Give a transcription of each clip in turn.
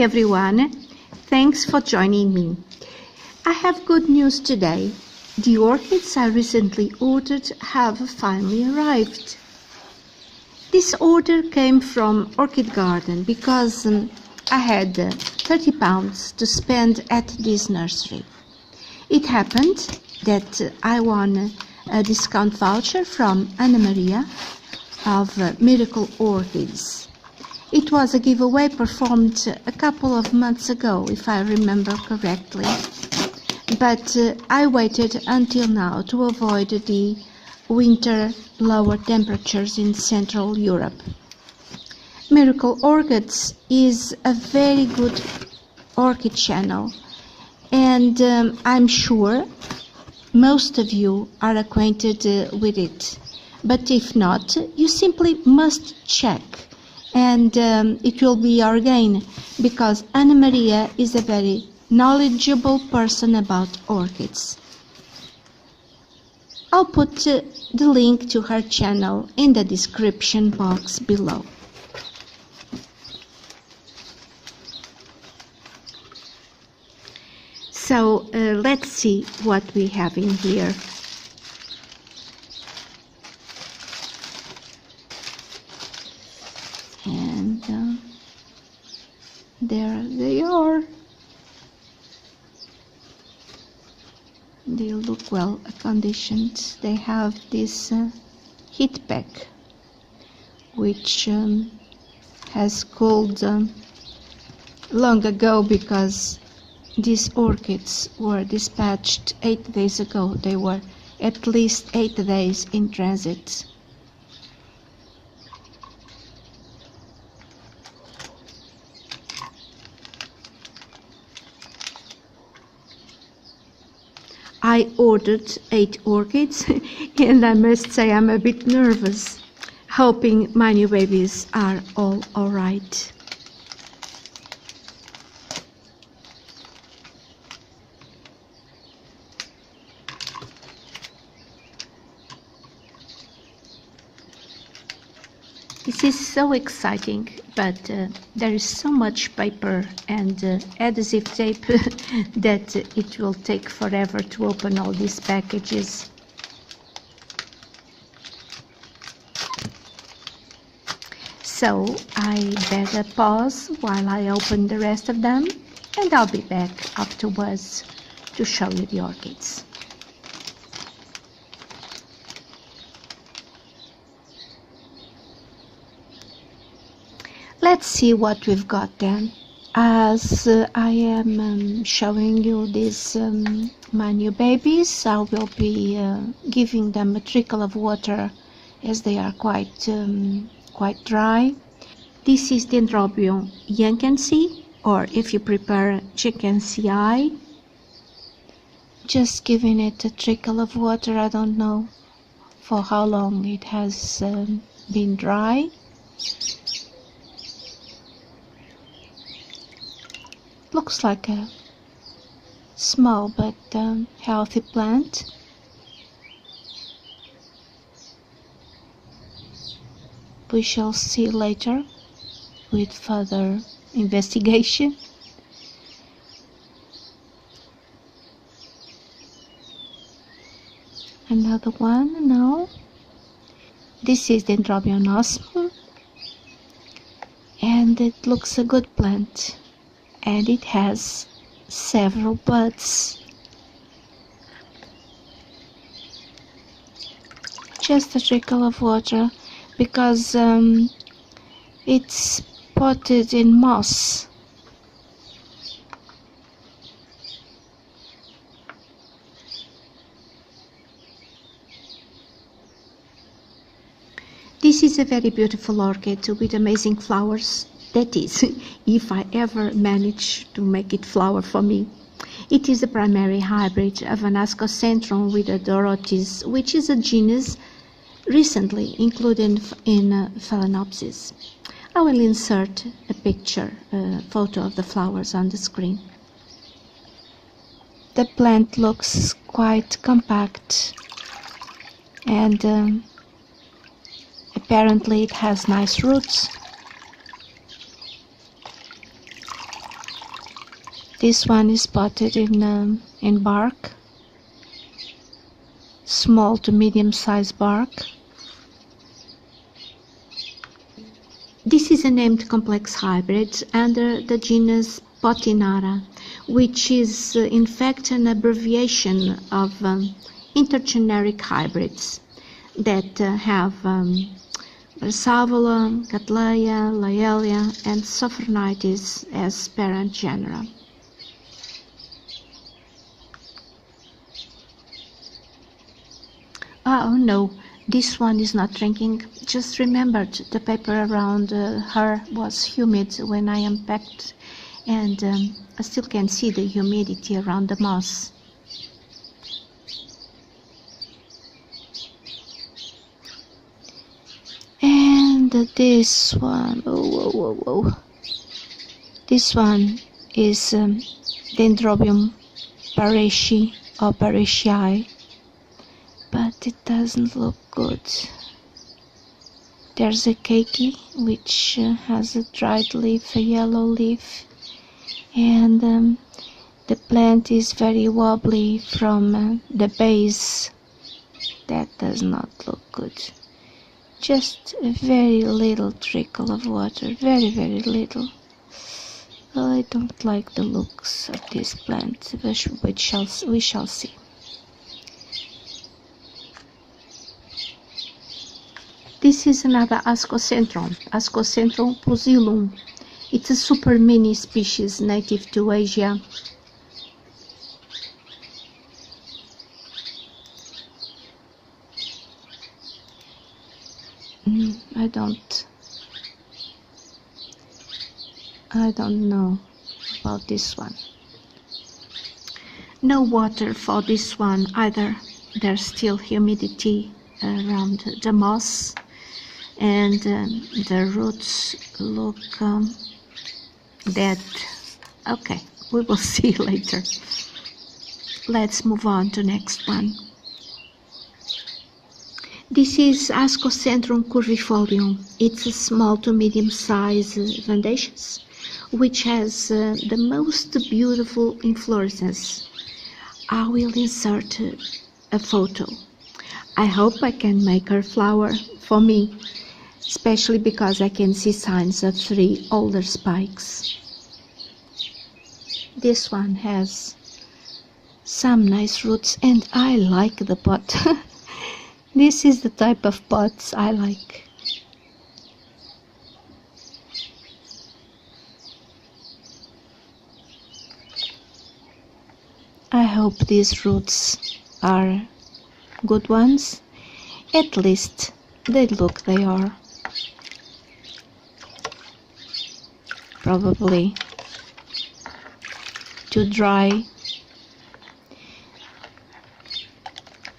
everyone, thanks for joining me. I have good news today. The orchids I recently ordered have finally arrived. This order came from Orchid Garden because I had £30 to spend at this nursery. It happened that I won a discount voucher from Anna Maria of Miracle Orchids. It was a giveaway performed a couple of months ago, if I remember correctly, but I waited until now to avoid the winter lower temperatures in Central Europe. Miracle Orchids is a very good orchid channel, and I'm sure most of you are acquainted with it. But if not, you simply must check, and it will be your gain, because Anna Maria is a very knowledgeable person about orchids. I'll put the link to her channel in the description box below. So let's see what we have in here. And there they are. They look well conditioned. They have this heat pack, which has cooled long ago, because these orchids were dispatched 8 days ago. They were at least 8 days in transit. I ordered 8 orchids and I must say I'm a bit nervous, hoping my new babies are all alright. This is so exciting, but there is so much paper and adhesive tape that it will take forever to open all these packages. So I better pause while I open the rest of them, and I'll be back afterwards to show you the orchids. Let's see what we've got then. As I am showing you these my new babies, I will be giving them a trickle of water as they are quite dry. This is Dendrobium Jankensi, or if you prefer, Jankensi. Just giving it a trickle of water. I don't know for how long it has been dry. Looks like a small but healthy plant. We shall see later with further investigation. Another one, no. This is Dendrobium osmum, and it looks a good plant. And it has several buds. Just a trickle of water, because it's potted in moss. This is a very beautiful orchid with amazing flowers. That is, if I ever manage to make it flower for me. It is a primary hybrid of an Ascocentrum with a Dorotis, which is a genus recently included in Phalaenopsis. I will insert a photo of the flowers on the screen. The plant looks quite compact, and apparently it has nice roots. This one is potted in bark, small to medium-sized bark. This is a named complex hybrid under the genus Potinara, which is in fact an abbreviation of intergeneric hybrids that have Versavola, Cattleya, Laelia, and Sophronitis as parent genera. Oh no, this one is not drinking. Just remembered the paper around her was humid when I unpacked, and I still can see the humidity around the moss. And this one, this one is Dendrobium parisi or parisii, but it doesn't look good. There's a keiki which has a dried leaf, a yellow leaf, and the plant is very wobbly from the base. That does not look good. Just a very little trickle of water, very little. I don't like the looks of this plant, which we shall see. This is another Ascocentrum, Ascocentrum pusillum. It's a super mini species native to Asia. I don't know about this one. No water for this one either. There's still humidity around the moss, and the roots look dead. Okay, we will see later. Let's move on to next one. This is Ascocentrum curvifolium. It's a small to medium-sized Vandaceous, which has the most beautiful inflorescence. I will insert a photo. I hope I can make her flower for me, especially because I can see signs of 3 older spikes. This one has some nice roots, and I like the pot. This is the type of pots I like. I hope these roots are good ones. At least they are. Probably too dry.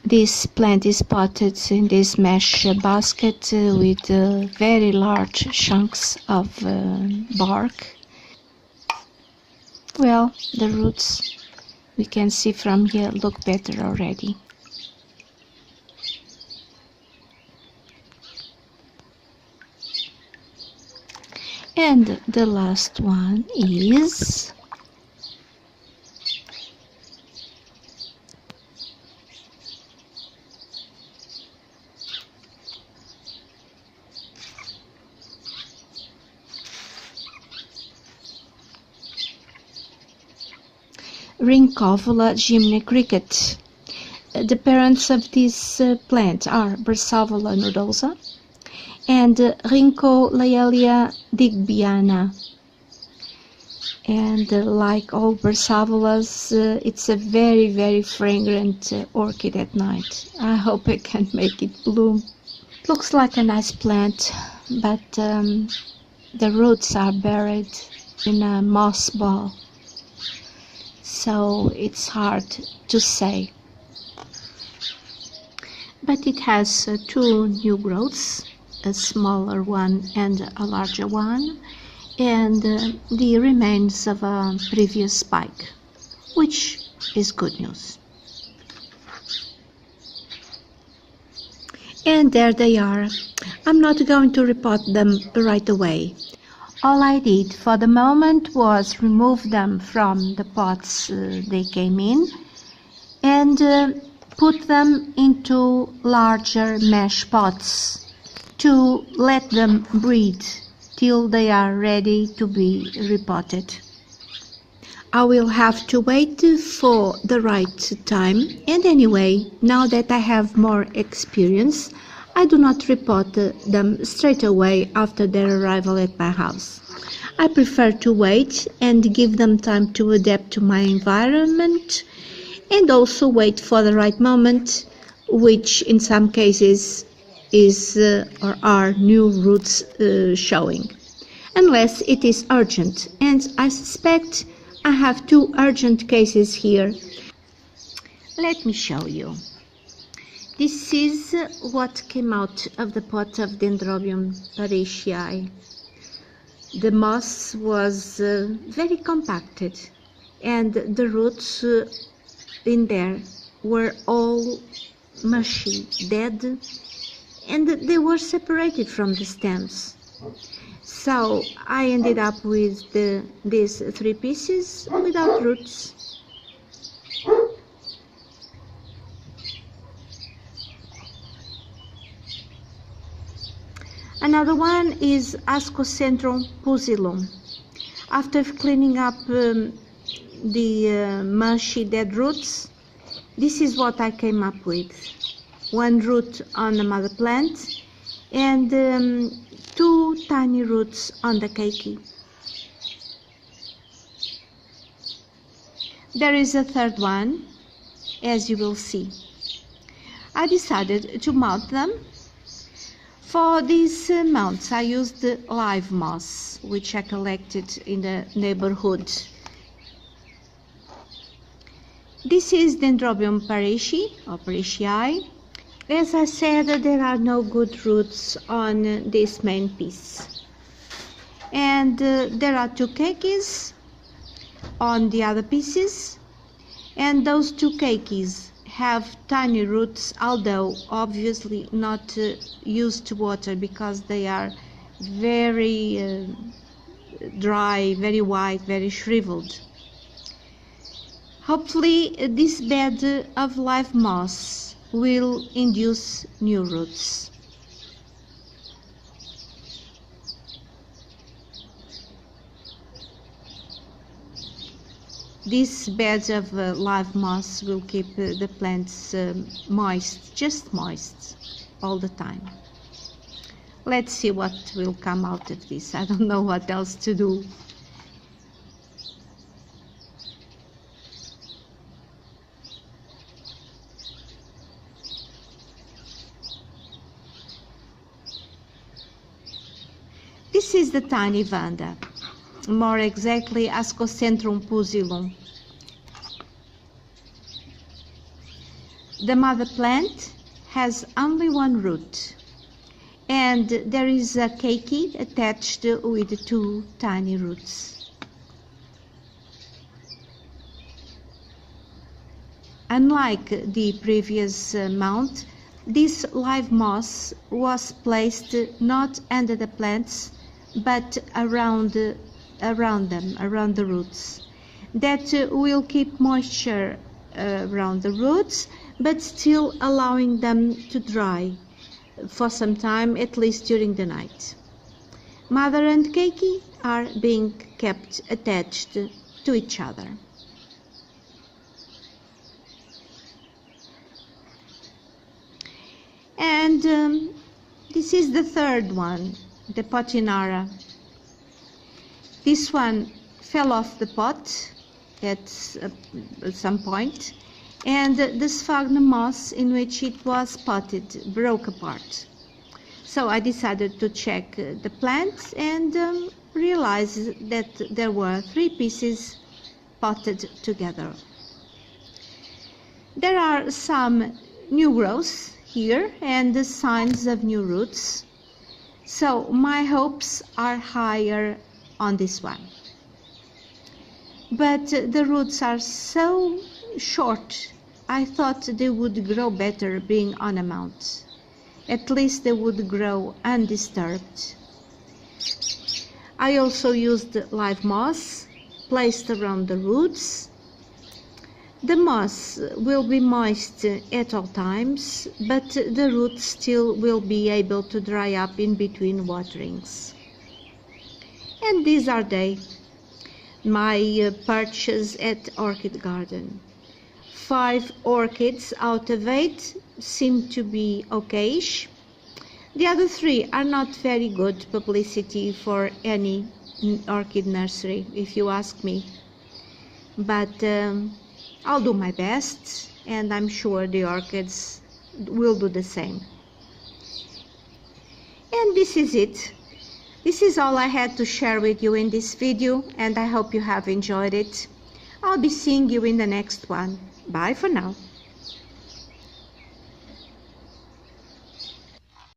This plant is potted in this mesh basket with very large chunks of bark. Well, the roots we can see from here look better already. And the last one is Rhynchophila gymne cricket. The parents of this plant are Bersavola nodosa and Rhyncholaelia digbyana. And like all Bersavolas, it's a very fragrant orchid at night. I hope I can make it bloom. Looks like a nice plant, but the roots are buried in a moss ball, so it's hard to say. But it has 2 new growths, a smaller one and a larger one, and the remains of a previous spike, which is good news. And there they are. I'm not going to repot them right away. All I did for the moment was remove them from the pots they came in and put them into larger mesh pots to let them breathe till they are ready to be repotted. I will have to wait for the right time, and anyway, now that I have more experience, I do not repot them straight away after their arrival at my house. I prefer to wait and give them time to adapt to my environment, and also wait for the right moment, which in some cases is or are new roots showing, unless it is urgent, and I suspect I have two urgent cases here. Let me show you. This is what came out of the pot of Dendrobium parishii. The moss was very compacted, and the roots in there were all mushy, dead, and they were separated from the stems. So I ended up with these three pieces without roots. Another one is Ascocentrum pusillum. After cleaning up the mushy dead roots, this is what I came up with. One root on the mother plant and two tiny roots on the keiki. There is a third one, as you will see. I decided to mount them. For these mounts I used live moss, which I collected in the neighborhood. This is Dendrobium parishii or parishii. As I said, there are no good roots on this main piece. And there are two keikis on the other pieces, and those two keikis have tiny roots, although obviously not used to water because they are very dry, very white, very shriveled. Hopefully this bed of live moss will induce new roots. These beds of live moss will keep the plants moist, just moist, all the time. Let's see what will come out of this. I don't know what else to do. This is the tiny Vanda, more exactly Ascocentrum pusillum. The mother plant has only one root, and there is a keiki attached with two tiny roots. Unlike the previous mount, this live moss was placed not under the plants, but around them, around the roots. That will keep moisture around the roots, but still allowing them to dry for some time, at least during the night. Mother and keiki are being kept attached to each other. And this is the third one, the Potinara. This one fell off the pot at some point, and the sphagnum moss in which it was potted broke apart. So I decided to check the plant and realized that there were three pieces potted together. There are some new growths here and the signs of new roots, so my hopes are higher on this one. But the roots are so short, I thought they would grow better being on a mount. At least they would grow undisturbed. I also used live moss placed around the roots. The moss will be moist at all times, but the roots still will be able to dry up in between waterings. And these are they, my purchase at Orchid Garden. 5 orchids out of 8 seem to be okayish. The other 3 are not very good publicity for any orchid nursery, if you ask me. But I'll do my best, and I'm sure the orchids will do the same. And this is it. This is all I had to share with you in this video, and I hope you have enjoyed it. I'll be seeing you in the next one. Bye for now.